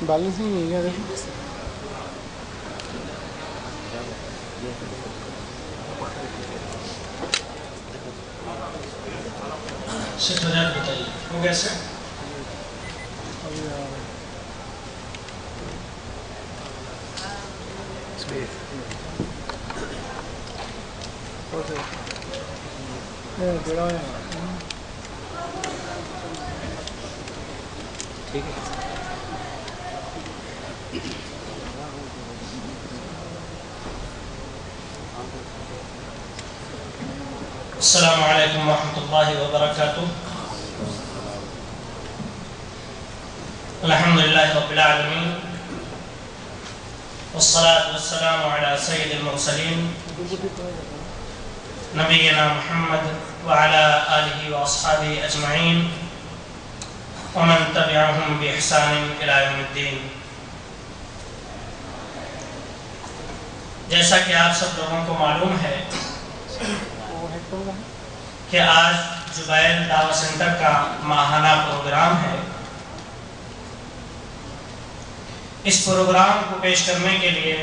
Balance नहीं है क्या? सेट हो जाए बताइए, हो गया सर? ठीक है। अस्सलामु अलैकुम वरहमतुल्लाहि वबरकातुह। अल्हम्दुलिल्लाहि रब्बिल आलमीन वस्सलातु वस्सलामु अला सय्यिदिल मुरसलीन नबीना मुहम्मद व अला आलिहि व अस्हाबिहि अजमईन व मन तबिअहुम बि इहसान इला यौमिद्दीन। जैसा कि आप सब लोगों को मालूम है कि आज जुबैल दावा सेंटर का माहाना प्रोग्राम है। इस प्रोग्राम को पेश करने के लिए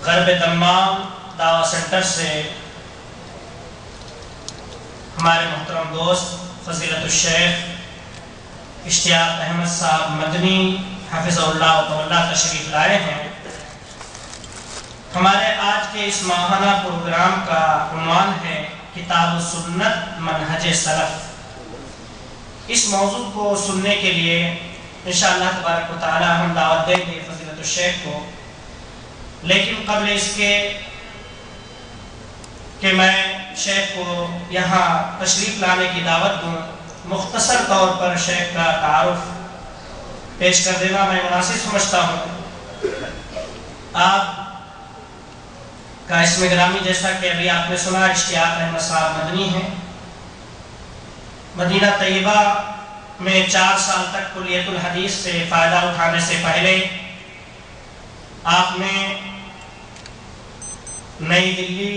गरब दम्माम दावा सेंटर से हमारे मोहतरम दोस्त फजीलतुल शेख इश्तियाक अहमद साहब मदनी हफिज़हुल्लाह व तवल्ला तशरीफ लाए हैं। हमारे आज के इस माहाना प्रोग्राम का उन्वान है किताब सुन्नत मनहज सलफ। इस मौजू को सुनने के लिए इंशाअल्लाह तबारक व तआला हम दावत देंगे फजीलतुल शेख को, लेकिन कबल इसके कि मैं शेख को यहाँ तशरीफ लाने की दावत दूँ, मुख्तसर तौर पर शेख का तारुफ पेश कर देना मैं मुनासिब समझता हूँ। आप का इसमें ग्रामी जैसा कि अभी आपने सुना इश्तियाक अहमद साहब मदनी हैं। मदीना तैयबा में 4 साल तक कुलियतुल हदीस से फ़ायदा उठाने से पहले आपने नई दिल्ली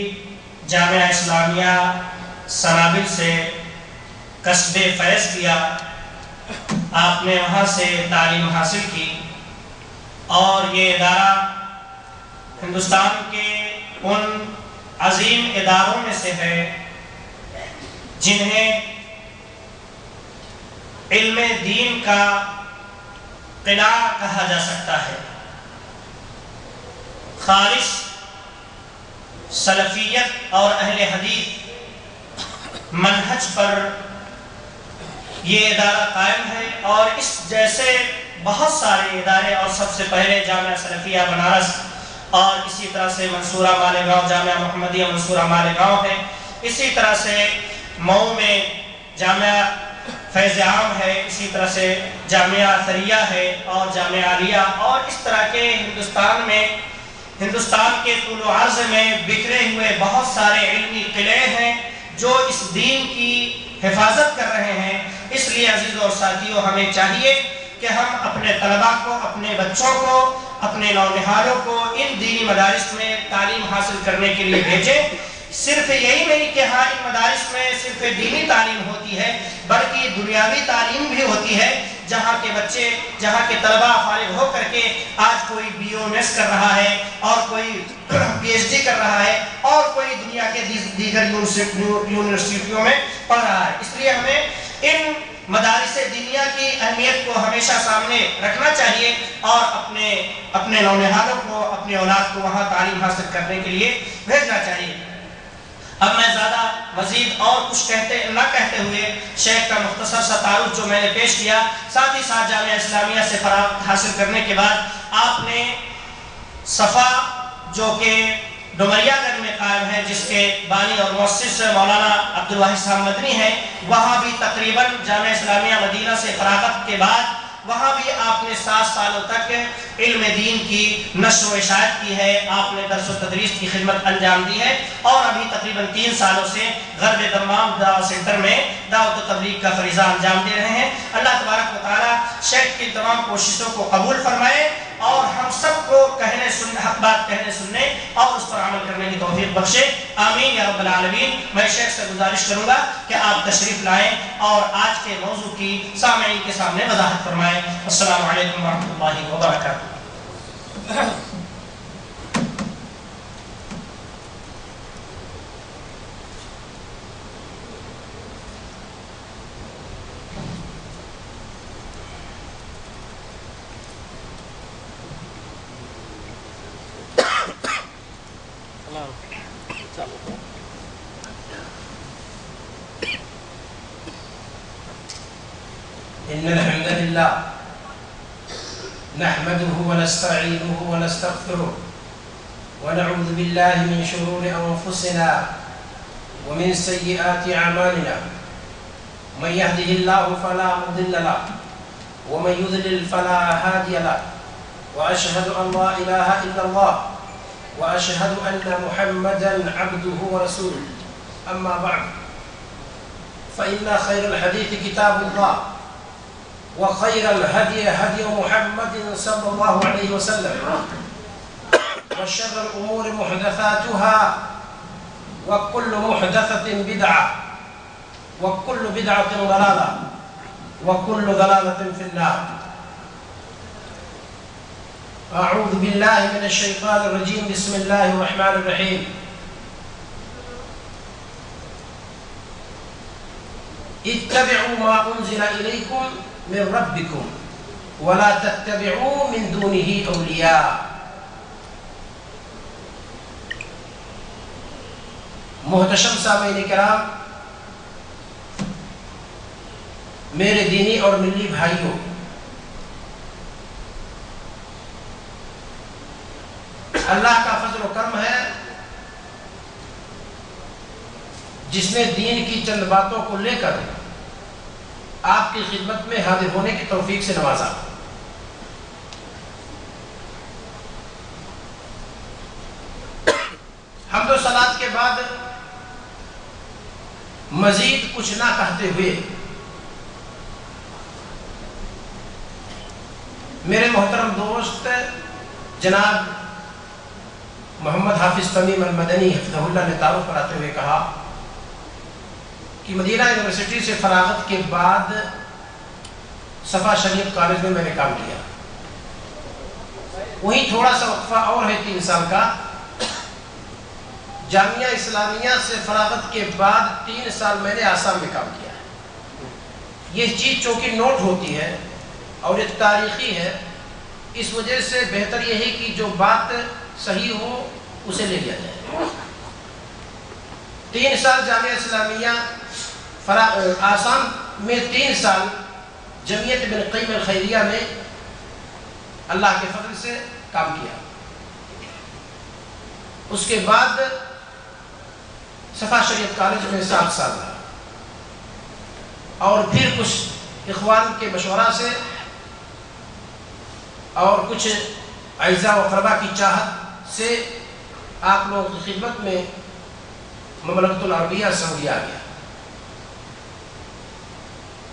जामिया इस्लामिया सनाबिल से कस्बे फैज़ किया। आपने वहाँ से तालीम हासिल की और ये इदारा हिंदुस्तान के उन अजीम इदारों में से है जिन्हें इल्म दीन का किला कहा जा सकता है। खालिस सलफियत और अहले हदीस मनहज पर ये इदारा कायम है और इस जैसे बहुत सारे इदारे और सबसे पहले जामिया सलफिया बनारस और इसी तरह से मंसूरा मालेगांव जामिया मोहम्मदिया मंसूरा मालेगांव है। इसी तरह से मऊ में जामिया फैज़ आम है, इसी तरह से जामिया सरिया है और जामिया आलिया और इस तरह के हिंदुस्तान के तूल व अर्ज़ में बिखरे हुए बहुत सारे इल्मी किले हैं जो इस दीन की हिफाजत कर रहे हैं। इसलिए अजीज़ों और साथियों, हमें चाहिए कि हम अपने तलबा को, अपने बच्चों को, अपने नौनिहालों को इन दीनी मदारिस में तालीम हासिल करने के लिए भेजें। सिर्फ यही नहीं कि हाँ इन मदारिस में सिर्फ दीनी तालीम होती है, बल्कि दुनियावी तालीम भी होती है। जहाँ के बच्चे, जहाँ के तलबा फारिग हो करके आज कोई BOMS कर रहा है और कोई PhD कर रहा है और कोई दुनिया के दीगर यूनिवर्सिटियों में पढ़ रहा है। इसलिए हमें इन मदारिस दुनिया की अहमियत को हमेशा सामने रखना चाहिए और अपने नौनिहालों को, अपने औलाद को वहाँ तालीम हासिल करने के लिए भेजना चाहिए। अब मैं ज़्यादा मज़ीद और कुछ न कहते हुए शेख का मुख्तसर सा तारुफ जो मैंने पेश किया, साथ ही साथ जामिया इस्लामिया से फराग़त हासिल करने के बाद आपने सफ़ा जो कि डुमरियागंज में कायम है, जिसके बानी और मुअस्सिस मौलाना अब्दुल वाहिद साहब मदनी हैं, वहाँ भी तकरीबन जामिया इस्लामिया मदीना से फराग़त के बाद वहाँ भी आपने 7 सालों तक इल्म दीन की नश्र व इशाअत की है। आपने दर्स व तदरीस की खिदमत अंजाम दी है और अभी तकरीबन 3 सालों से गरब दम्माम दावा सेंटर में दावत व तबलीग का फरीज़ा अंजाम दे रहे हैं। अल्लाह तबारक व तआला शेख की तमाम कोशिशों को कबूल फरमाए اور ہم سب کو کہنے سننے حق بات کہنے سننے اور اس پر عمل کرنے کی توفیق بخشے، آمین یا رب العالمین۔ میں شیخ سے گزارش کروں گا کہ آپ تشریف لائیں اور آج کے موضوع کی سامعین کے سامنے وضاحت فرمائیں۔ السلام علیکم ورحمۃ اللہ وبرکاتہ۔ إن الحمد لله نحمده ونستعينه ونستغفره ونعوذ بالله من شرور أنفسنا ومن سيئات أعمالنا، من يهده الله فلا مضل له ومن يضلل فلا هادي له، وأشهد أن لا إله إلا الله وأشهد أن محمدا عبده ورسوله. أما بعد، فإن خير الحديث كتاب الله، وخير الهدي هدي محمد صلى الله عليه وسلم، وشر الأمور محدثاتها، وكل محدثة بدعة، وكل بدعة ضلالة، وكل ضلالة في النار. أعوذ بالله من الشيطان الرجيم. بسم الله الرحمن الرحيم. اتبعوا ما أنزل إليكم من ربكم ولا تتبعوا من دونه أولياء. محتشم سامعین کرام، میرے دینی اور ملی بھائیوں، اللہ کا فضل و کرم ہے جس نے دین کی چند باتوں کو لے کر آپ کی خدمت میں حاضر ہونے کی توفیق سے نوازا۔ حمد و صلوات کے بعد مزید کچھ نہ کہتے ہوئے میرے محترم دوست جناب محمد حافظ تمیم المدنی حفظہ اللہ نے تعارف کراتے ہوئے کہا کہ مدینہ یونیورسٹی سے فراغت کے بعد صفا شریعت کالج میں نے کام کیا، وہیں تھوڑا سا وقفہ اور ہے 3 سال کا۔ جامعہ اسلامیہ سے فراغت کے بعد 3 سال میں نے آسام میں کام کیا ہے۔ یہ چیز چونکہ نوٹ ہوتی ہے اور یہ تاریخی ہے، اس وجہ سے بہتر یہ ہے کہ جو بات صحیح ہو اسے لے لیا جائے۔ 3 سال جامعہ اسلامیہ آسام میں، 3 سال جمعیت ابن قیم الخیریہ میں اللہ کے فضل سے کام کیا۔ اس کے بعد صفا شریعت کالج میں 7 سال رہا، اور پھر کچھ اخوان کے مشورہ سے اور کچھ اعزاء و اقربا کی چاہت سے آپ لوگوں کی خدمت میں مملکت العربیہ سعودیہ آ گیا۔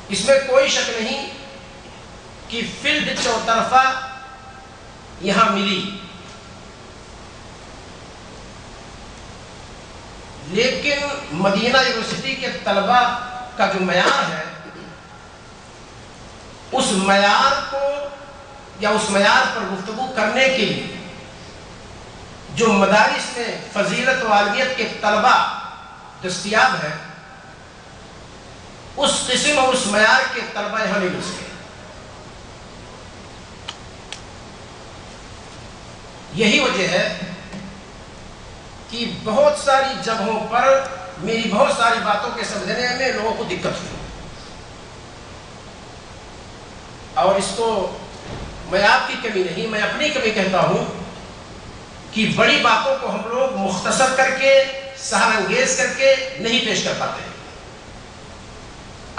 اس میں کوئی شک نہیں کہ فیلڈ چوطرفہ یہاں ملی، لیکن مدینہ یونیورسٹی کے طلبہ کا جو معیار ہے، اس معیار کو یا اس معیار پر گفتگو کرنے کے لیے جو مدارس میں فضیلت و عالمیت کے طلبہ دستیاب ہیں، اس قسم اور اس معیار کے طلبہ یہاں نہیں مل سکے۔ یہی وجہ ہے کہ بہت ساری جگہوں پر میری بہت ساری باتوں کے سمجھنے میں لوگوں کو دقت ہوئی، اور اس کو میں آپ کی کمی نہیں، میں اپنی کمی کہتا ہوں کہ بڑی باتوں کو ہم لوگ مختصر کر کے، سہل انگیز کر کے نہیں پیش کر پاتے ہیں۔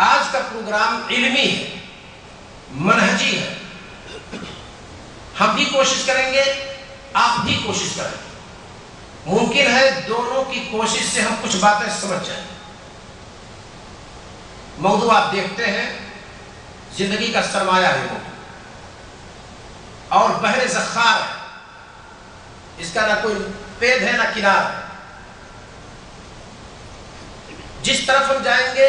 آج کا پروگرام علمی ہے، منہجی ہے، ہم بھی کوشش کریں گے، آپ بھی کوشش کریں، ممکن ہے دونوں کی کوشش سے ہم کچھ باتیں سمجھ جائیں۔ موضوع آپ دیکھتے ہیں، زندگی کا سرمایہ ہے وہ، اور بحر زخار ہے، اس کا نہ کوئی پید ہے نہ کنار ہے۔ جس طرف ہم جائیں گے